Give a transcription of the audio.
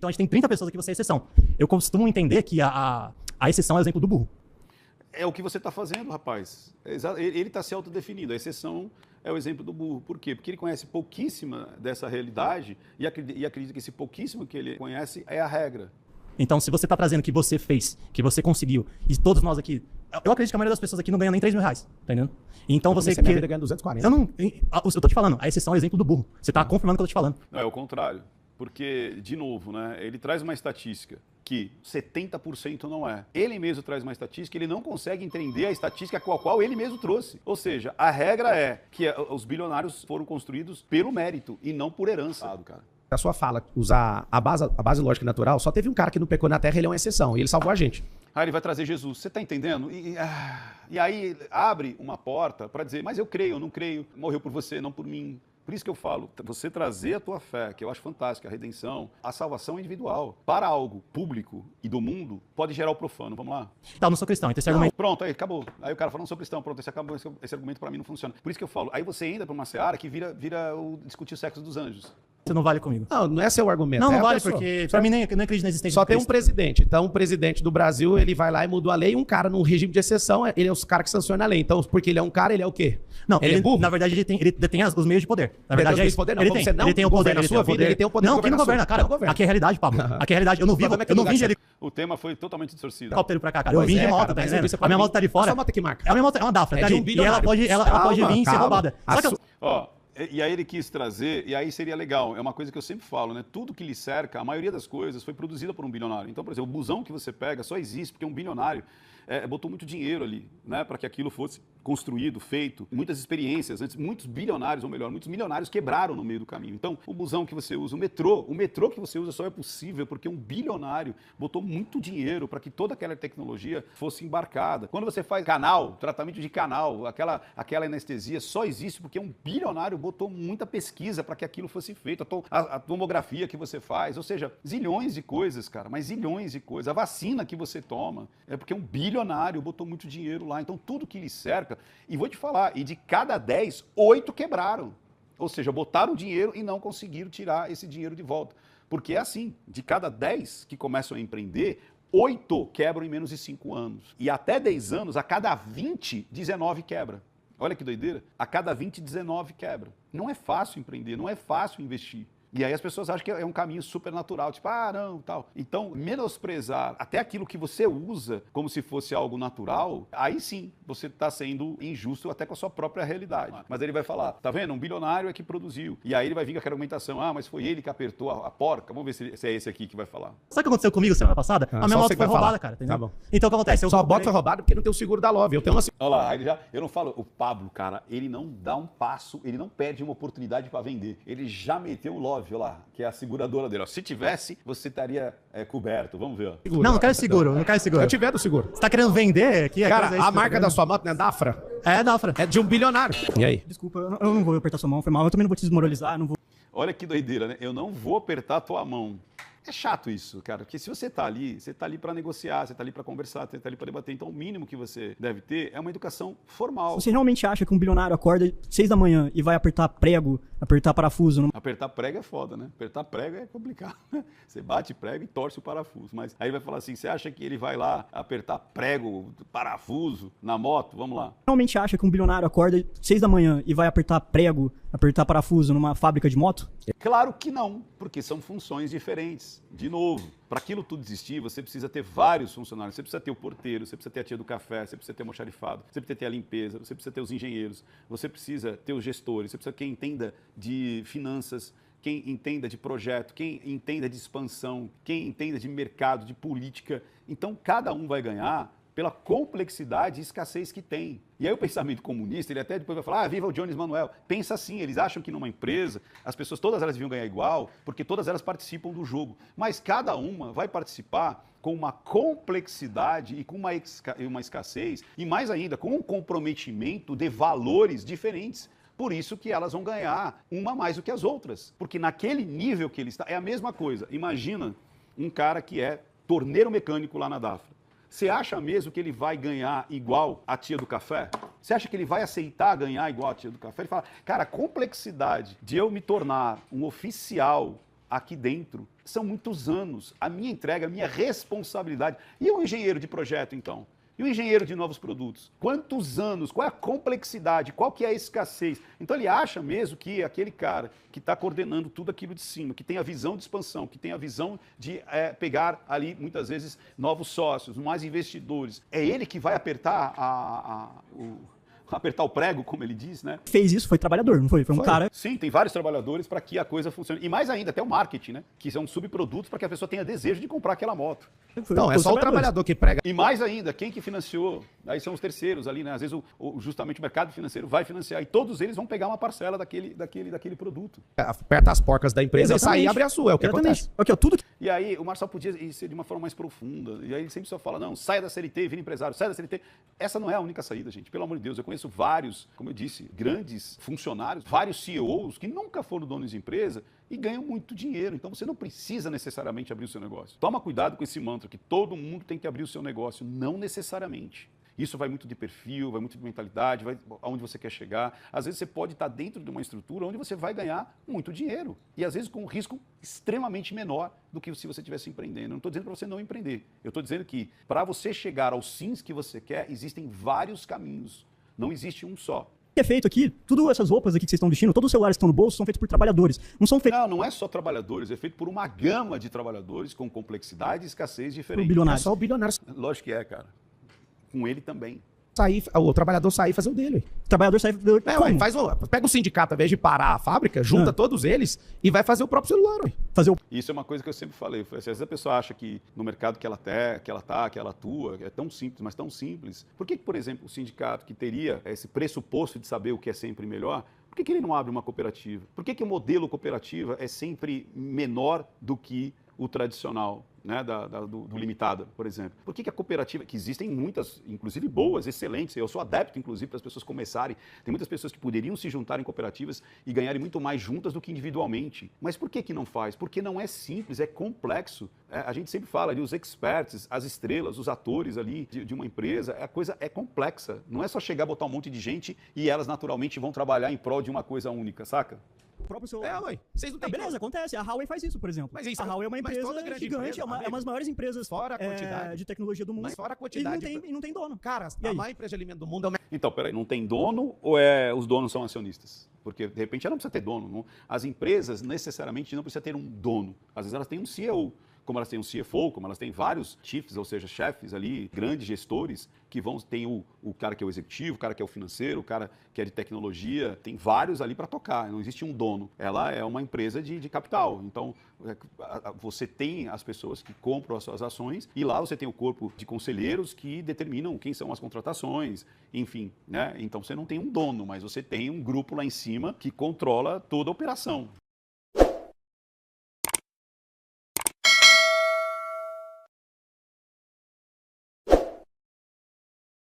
Então a gente tem 30 pessoas aqui, você é exceção. Eu costumo entender que a exceção é o exemplo do burro. É o que você está fazendo, rapaz. Ele está se autodefinindo. A exceção é o exemplo do burro. Por quê? Porque ele conhece pouquíssima dessa realidade e acredita que esse pouquíssimo que ele conhece é a regra. Então, se você está trazendo que você fez, que você conseguiu, e todos nós aqui... Eu acredito que a maioria das pessoas aqui não ganha nem 3 mil reais, tá entendendo? Então você... Minha vida ganha 240. Eu tô te falando, a exceção é o exemplo do burro. Você tá confirmando o que eu tô te falando. Não, é o contrário. Porque, de novo, né, ele traz uma estatística que 70% não é. Ele mesmo traz uma estatística, ele não consegue entender a estatística com a qual ele mesmo trouxe. Ou seja, a regra é que os bilionários foram construídos pelo mérito e não por herança. Cara. A sua fala, usar a base lógica natural, só teve um cara que não pecou na Terra, ele é uma exceção, e ele salvou a gente. Ah, ele vai trazer Jesus. Você está entendendo? E aí abre uma porta para dizer, mas eu creio, eu não creio, morreu por você, não por mim. Por isso que eu falo, você trazer a tua fé, que eu acho fantástica, a redenção, a salvação individual, para algo público e do mundo, pode gerar o profano. Vamos lá? Tá, eu não sou cristão, então esse argumento... Pronto, aí acabou. Aí o cara fala, não sou cristão, pronto, esse argumento para mim não funciona. Por isso que eu falo, aí você entra para uma seara que vira o discutir o sexo dos anjos. Você não vale comigo. Não é seu argumento. Não vale, porque pra mim nem acredito na existência só de Cristo. tem um presidente. Então, o presidente do Brasil, ele vai lá e mudou a lei. Um cara num regime de exceção, ele é os caras que sancionam a lei. Então, porque ele é um cara, ele é o quê? Não, ele é burro? Na verdade, ele detém os meios de poder. Na verdade, é isso. Poder, não, ele tem o poder na sua vida, ele tem o poder. Não, quem não governa, cara. Aqui é a realidade, Pablo. Aqui é a realidade. Eu não vim de... O tema foi totalmente distorcido. Helicóptero pra cá, cara. Eu vim de moto, tá entendendo? A minha moto tá ali fora. Sua moto que marca? É a minha moto, é uma Dafra, tá ali. E ela pode vir e ser roubada. Só que Ó, e aí ele quis trazer, e aí seria legal, é uma coisa que eu sempre falo, né? Tudo que lhe cerca, a maioria das coisas foi produzida por um bilionário. Então, por exemplo, o busão que você pega só existe porque um bilionário botou muito dinheiro ali, né? Para que aquilo fosse construído, feito, muitas experiências, antes, muitos bilionários, ou melhor, muitos milionários quebraram no meio do caminho. Então, o busão que você usa, o metrô que você usa só é possível porque um bilionário botou muito dinheiro para que toda aquela tecnologia fosse embarcada. Quando você faz canal, tratamento de canal, aquela anestesia só existe porque um bilionário botou muita pesquisa para que aquilo fosse feito. A tomografia que você faz, ou seja, zilhões de coisas, cara, mas zilhões de coisas. A vacina que você toma é porque um bilionário botou muito dinheiro lá. Então, tudo que lhe cerca. E vou te falar, e de cada 10, 8 quebraram. Ou seja, botaram dinheiro e não conseguiram tirar esse dinheiro de volta. Porque é assim, de cada 10 que começam a empreender, 8 quebram em menos de 5 anos. E até 10 anos, a cada 20, 19 quebra. Olha que doideira. A cada 20, 19 quebra. Não é fácil empreender, não é fácil investir. E aí as pessoas acham que é um caminho super natural, tipo, não, tal. Então, menosprezar até aquilo que você usa como se fosse algo natural, aí sim, você está sendo injusto até com a sua própria realidade. Mas ele vai falar, tá vendo? Um bilionário é que produziu. E aí ele vai vir com aquela argumentação, mas foi ele que apertou a porca. Vamos ver se é esse aqui que vai falar. Sabe o que aconteceu comigo semana passada? A minha moto foi roubada, cara. Entendeu? Tá bom. Então o que acontece? Sua moto foi roubada porque não tem o seguro da Love. Eu tenho uma... Olha lá, eu não falo, o Pablo, cara, ele não dá um passo, ele não perde uma oportunidade para vender. Ele já meteu o Love, olha lá, que é a seguradora dele. Ó. Se tivesse, você estaria coberto. Vamos ver. Ó. Seguro, não quero seguro, não quero seguro. Eu tiver do seguro. Você tá querendo vender aqui? Cara, a marca da sua moto não é Dafra? É Dafra. É de um bilionário. E aí? Desculpa, eu não vou apertar sua mão, foi mal. Eu também não vou te desmoralizar, não vou... Olha que doideira, né? Eu não vou apertar a tua mão. É chato isso, cara, porque se você tá ali para negociar, você tá ali para conversar, você tá ali para debater. Então, o mínimo que você deve ter é uma educação formal. Você realmente acha que um bilionário acorda 6 da manhã e vai apertar prego, apertar parafuso? Apertar prego é foda, né? Apertar prego é complicado. Você bate prego e torce o parafuso. Mas aí vai falar assim, você acha que ele vai lá apertar prego, parafuso na moto? Vamos lá. Realmente acha que um bilionário acorda 6 da manhã e vai apertar prego, apertar parafuso numa fábrica de moto? Claro que não, porque são funções diferentes. De novo, para aquilo tudo existir, você precisa ter vários funcionários. Você precisa ter o porteiro, você precisa ter a tia do café, você precisa ter o almoxarifado, você precisa ter a limpeza, você precisa ter os engenheiros, você precisa ter os gestores, você precisa ter quem entenda de finanças, quem entenda de projeto, quem entenda de expansão, quem entenda de mercado, de política. Então, cada um vai ganhar pela complexidade e escassez que tem. E aí o pensamento comunista, ele até depois vai falar, viva o Jones Manuel. Pensa assim, eles acham que numa empresa, as pessoas, todas elas deviam ganhar igual, porque todas elas participam do jogo. Mas cada uma vai participar com uma complexidade e com uma escassez, e mais ainda, com um comprometimento de valores diferentes. Por isso que elas vão ganhar uma mais do que as outras. Porque naquele nível que ele está, é a mesma coisa. Imagina um cara que é torneiro mecânico lá na Dafra. Você acha mesmo que ele vai ganhar igual a tia do café? Você acha que ele vai aceitar ganhar igual a tia do café? Ele fala, cara, a complexidade de eu me tornar um oficial aqui dentro. São muitos anos. A minha entrega, a minha responsabilidade. E o engenheiro de projeto, então? E o engenheiro de novos produtos? Quantos anos? Qual é a complexidade? Qual que é a escassez? Então ele acha mesmo que aquele cara que está coordenando tudo aquilo de cima, que tem a visão de expansão, que tem a visão de pegar ali, muitas vezes, novos sócios, mais investidores, é ele que vai apertar apertar o prego, como ele diz, né? Fez isso, foi trabalhador, não foi? Foi um cara... Sim, tem vários trabalhadores para que a coisa funcione. E mais ainda, até o marketing, né? Que são subprodutos para que a pessoa tenha desejo de comprar aquela moto. Não, é só o trabalhador que prega. E mais ainda, quem que financiou? Aí são os terceiros ali, né? Às vezes justamente o mercado financeiro vai financiar e todos eles vão pegar uma parcela daquele produto. Aperta as porcas da empresa. Exatamente. E sair e abre a sua, é o que acontece. Okay, tudo que... E aí o Marçal podia ir de uma forma mais profunda. E aí ele sempre só fala, não, saia da CLT e vira empresário, saia da CLT. Essa não é a única saída, gente. Pelo amor de Deus, eu conheço vários, como eu disse, grandes funcionários, vários CEOs que nunca foram donos de empresa e ganham muito dinheiro. Então você não precisa necessariamente abrir o seu negócio. Toma cuidado com esse mantra que todo mundo tem que abrir o seu negócio, não necessariamente. Isso vai muito de perfil, vai muito de mentalidade, vai aonde você quer chegar. Às vezes você pode estar dentro de uma estrutura onde você vai ganhar muito dinheiro. E às vezes com um risco extremamente menor do que se você estivesse empreendendo. Eu não estou dizendo para você não empreender. Eu estou dizendo que para você chegar aos sims que você quer, existem vários caminhos. Não existe um só. Que é feito aqui, tudo essas roupas aqui que vocês estão vestindo, todos os celulares que estão no bolso são feitos por trabalhadores. Não são feitos... Não é só trabalhadores, é feito por uma gama de trabalhadores com complexidade e escassez diferentes. Bilionário. É só o bilionário. Lógico que é, cara. Com ele também. O trabalhador sair e fazer o dele. O trabalhador sair... Pega o sindicato, ao invés de parar a fábrica, junta todos eles e vai fazer o próprio celular. Isso é uma coisa que eu sempre falei. Às vezes a pessoa acha que no mercado que ela atua, é tão simples, mas tão simples. Por que, por exemplo, o sindicato que teria esse pressuposto de saber o que é sempre melhor, por que ele não abre uma cooperativa? Por que o modelo cooperativa é sempre menor do que o tradicional, né, do limitada, por exemplo? Por que a cooperativa, que existem muitas, inclusive boas, excelentes, eu sou adepto, inclusive, para as pessoas começarem, tem muitas pessoas que poderiam se juntar em cooperativas e ganharem muito mais juntas do que individualmente. Mas por que não faz? Porque não é simples, é complexo. A gente sempre fala ali, os experts, as estrelas, os atores ali de uma empresa, a coisa é complexa. Não é só chegar, botar um monte de gente e elas naturalmente vão trabalhar em prol de uma coisa única, saca? O próprio celular. Vocês não têm beleza, acontece. A Huawei faz isso, por exemplo. Mas isso, a Huawei é uma empresa gigante, é uma das maiores empresas fora a quantidade de tecnologia do mundo. Mas fora a quantidade. E não tem dono. Cara, a maior empresa de alimento do mundo é o... Então, peraí, não tem dono ou os donos são acionistas? Porque, de repente, ela não precisa ter dono. Não? As empresas, necessariamente, não precisam ter um dono. Às vezes, elas têm um CEO. Como elas têm um CFO, como elas têm vários chiefs, ou seja, chefes ali, grandes gestores, que tem o cara que é o executivo, o cara que é o financeiro, o cara que é de tecnologia, tem vários ali para tocar, não existe um dono. Ela é uma empresa de capital, então você tem as pessoas que compram as suas ações e lá você tem o corpo de conselheiros que determinam quem são as contratações, enfim, né? Então você não tem um dono, mas você tem um grupo lá em cima que controla toda a operação.